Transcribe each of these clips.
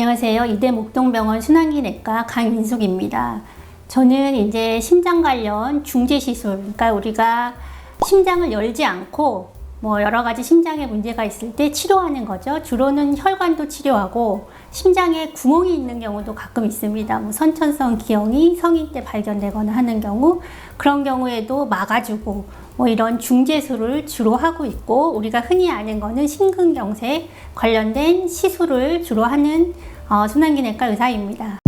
안녕하세요. 이대목동병원 순환기내과 강윤숙입니다. 저는 이제 심장 관련 중재 시술, 그러니까 우리가 심장을 열지 않고 여러 가지 심장에 문제가 있을 때 치료하는 거죠. 주로는 혈관도 치료하고 심장에 구멍이 있는 경우도 가끔 있습니다. 선천성 기형이 성인 때 발견되거나 하는 경우, 그런 경우에도 막아주고 이런 중재술을 주로 하고 있고, 우리가 흔히 아는 거는 심근경색 관련된 시술을 주로 하는 순환기내과 의사입니다.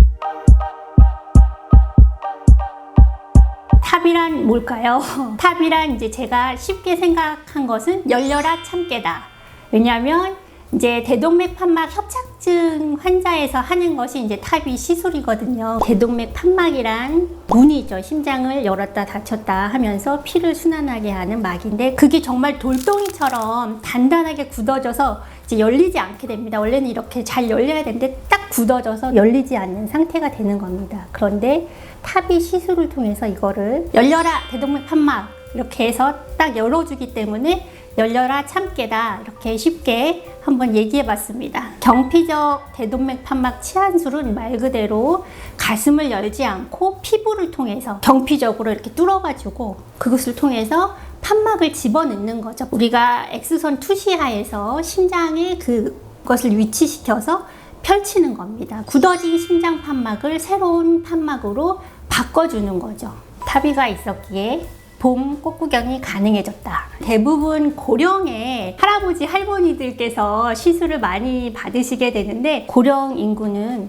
탑이란 뭘까요? 탑이란 이제 제가 쉽게 생각한 것은 열려라 참깨다. 왜냐하면 이제 대동맥 판막 협착증 환자에서 하는 것이 이제 탑이 시술이거든요. 대동맥 판막이란 문이죠. 심장을 열었다 닫혔다 하면서 피를 순환하게 하는 막인데, 그게 정말 돌덩이처럼 단단하게 굳어져서 이제 열리지 않게 됩니다. 원래는 이렇게 잘 열려야 되는데 딱 굳어져서 열리지 않는 상태가 되는 겁니다. 그런데 탑이 시술을 통해서 이거를 열려라 대동맥 판막 이렇게 해서 딱 열어주기 때문에 열려라 참깨다, 이렇게 쉽게 한번 얘기해 봤습니다. 경피적 대동맥 판막 치환술은 말 그대로 가슴을 열지 않고 피부를 통해서 경피적으로 이렇게 뚫어가지고 그것을 통해서 판막을 집어넣는 거죠. 우리가 X선 투시하에서 심장에 그것을 위치시켜서 펼치는 겁니다. 굳어진 심장 판막을 새로운 판막으로 바꿔주는 거죠. 탑이가 있었기에 봄 꽃구경이 가능해졌다. 대부분 고령의 할아버지 할머니들께서 시술을 많이 받으시게 되는데, 고령 인구는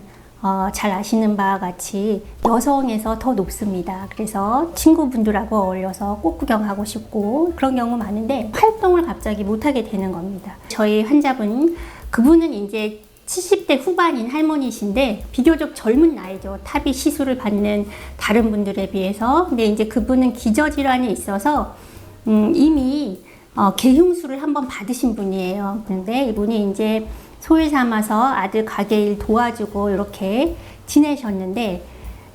잘 아시는 바와 같이 여성에서 더 높습니다. 그래서 친구분들하고 어울려서 꽃구경하고 싶고 그런 경우 많은데 활동을 갑자기 못하게 되는 겁니다. 저희 환자분, 그분은 이제 70대 후반인 할머니신데 비교적 젊은 나이죠. 탑이 시술을 받는 다른 분들에 비해서. 근데 이제 그분은 기저질환이 있어서 이미 개흉술을 한번 받으신 분이에요. 근데 이분이 이제 소위 삼아서 아들 가게일 도와주고 이렇게 지내셨는데,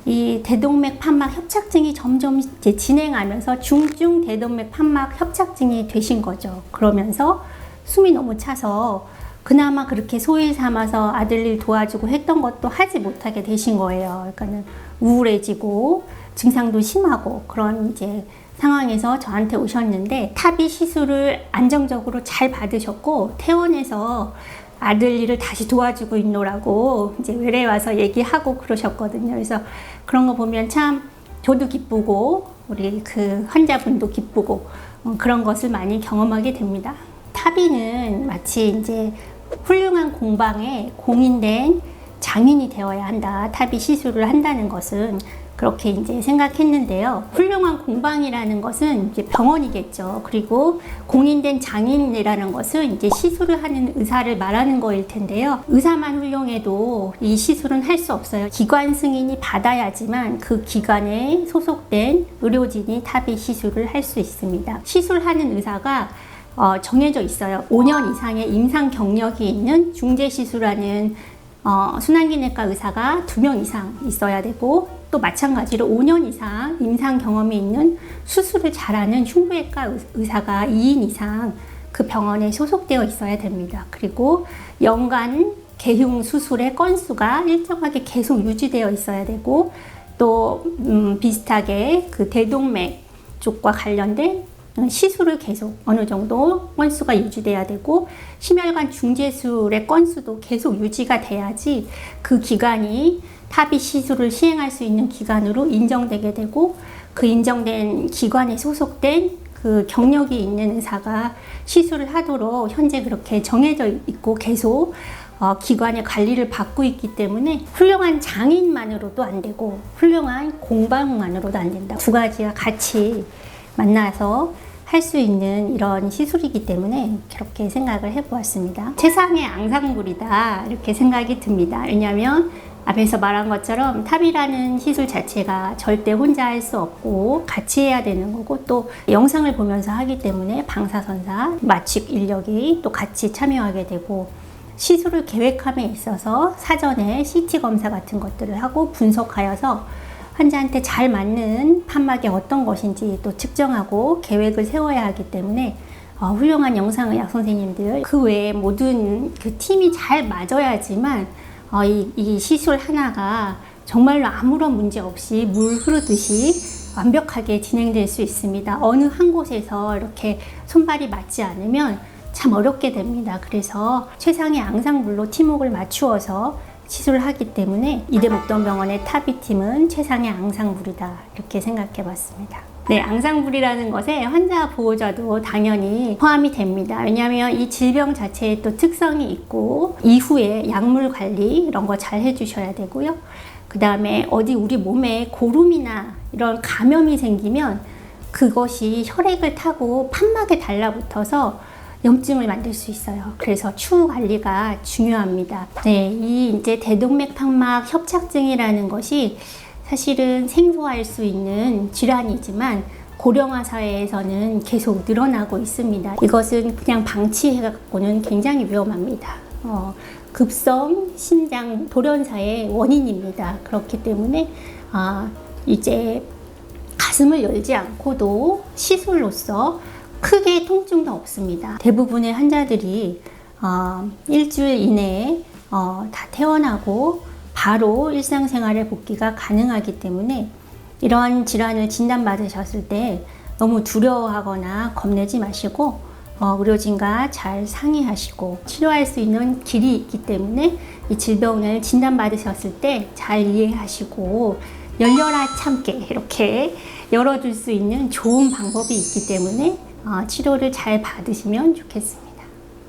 이 대동맥 판막 협착증이 점점 이제 진행하면서 중증 대동맥 판막 협착증이 되신 거죠. 그러면서 숨이 너무 차서 그나마 그렇게 소위 삼아서 아들 일 도와주고 했던 것도 하지 못하게 되신 거예요. 그러니까는 우울해지고 증상도 심하고 그런 이제 상황에서 저한테 오셨는데, 탑이 시술을 안정적으로 잘 받으셨고 퇴원해서 아들 일을 다시 도와주고 있노라고 이제 외래 와서 얘기하고 그러셨거든요. 그래서 그런 거 보면 참 저도 기쁘고 우리 그 환자분도 기쁘고 그런 것을 많이 경험하게 됩니다. 탑이는 마치 이제 훌륭한 공방에 공인된 장인이 되어야 한다. 탑이 시술을 한다는 것은 그렇게 이제 생각했는데요. 훌륭한 공방이라는 것은 이제 병원이겠죠. 그리고 공인된 장인이라는 것은 이제 시술을 하는 의사를 말하는 거일 텐데요. 의사만 훌륭해도 이 시술은 할 수 없어요. 기관 승인이 받아야지만 그 기관에 소속된 의료진이 탑이 시술을 할 수 있습니다. 시술하는 의사가 정해져 있어요. 5년 이상의 임상 경력이 있는 중재시술하는 순환기내과 의사가 2명 이상 있어야 되고, 또 마찬가지로 5년 이상 임상 경험이 있는 수술을 잘하는 흉부외과 의사가 2인 이상 그 병원에 소속되어 있어야 됩니다. 그리고 연간 개흉 수술의 건수가 일정하게 계속 유지되어 있어야 되고, 또 비슷하게 그 대동맥 쪽과 관련된 시술을 계속 어느 정도 건수가 유지돼야 되고, 심혈관 중재술의 건수도 계속 유지가 돼야지 그 기관이 탑이 시술을 시행할 수 있는 기관으로 인정되게 되고, 그 인정된 기관에 소속된 그 경력이 있는 의사가 시술을 하도록 현재 그렇게 정해져 있고 계속 기관의 관리를 받고 있기 때문에 훌륭한 장인만으로도 안 되고 훌륭한 공방만으로도 안 된다. 두 가지가 같이 만나서 할 수 있는 이런 시술이기 때문에 그렇게 생각을 해보았습니다. 세상의 앙상블이다 이렇게 생각이 듭니다. 왜냐하면 앞에서 말한 것처럼 탑이라는 시술 자체가 절대 혼자 할 수 없고 같이 해야 되는 거고, 또 영상을 보면서 하기 때문에 방사선사, 마취 인력이 또 같이 참여하게 되고, 시술을 계획함에 있어서 사전에 CT 검사 같은 것들을 하고 분석하여서 환자한테 잘 맞는 판막이 어떤 것인지 또 측정하고 계획을 세워야 하기 때문에 훌륭한 영상의학 선생님들, 그 외에 모든 그 팀이 잘 맞아야지만 이 시술 하나가 정말로 아무런 문제 없이 물 흐르듯이 완벽하게 진행될 수 있습니다. 어느 한 곳에서 이렇게 손발이 맞지 않으면 참 어렵게 됩니다. 그래서 최상의 앙상블로 팀웍을 맞추어서 시술을 하기 때문에 이대목동병원의 타비팀은 최상의 앙상블이다, 이렇게 생각해 봤습니다. 네, 앙상블이라는 것에 환자 보호자도 당연히 포함이 됩니다. 왜냐하면 이 질병 자체에 또 특성이 있고 이후에 약물 관리 이런 거 잘 해주셔야 되고요. 그 다음에 어디 우리 몸에 고름이나 이런 감염이 생기면 그것이 혈액을 타고 판막에 달라붙어서 염증을 만들 수 있어요. 그래서 추후 관리가 중요합니다. 네, 이 이제 대동맥 판막 협착증이라는 것이 사실은 생소할 수 있는 질환이지만 고령화 사회에서는 계속 늘어나고 있습니다. 이것은 그냥 방치해갖고는 굉장히 위험합니다. 급성 심장 돌연사의 원인입니다. 그렇기 때문에 이제 가슴을 열지 않고도 시술로서 크게 통증도 없습니다. 대부분의 환자들이 일주일 이내에 다 퇴원하고 바로 일상생활에 복귀가 가능하기 때문에 이러한 질환을 진단받으셨을 때 너무 두려워하거나 겁내지 마시고 의료진과 잘 상의하시고 치료할 수 있는 길이 있기 때문에 이 질병을 진단받으셨을 때 잘 이해하시고 열려라 참깨 이렇게 열어줄 수 있는 좋은 방법이 있기 때문에 치료를 잘 받으시면 좋겠습니다.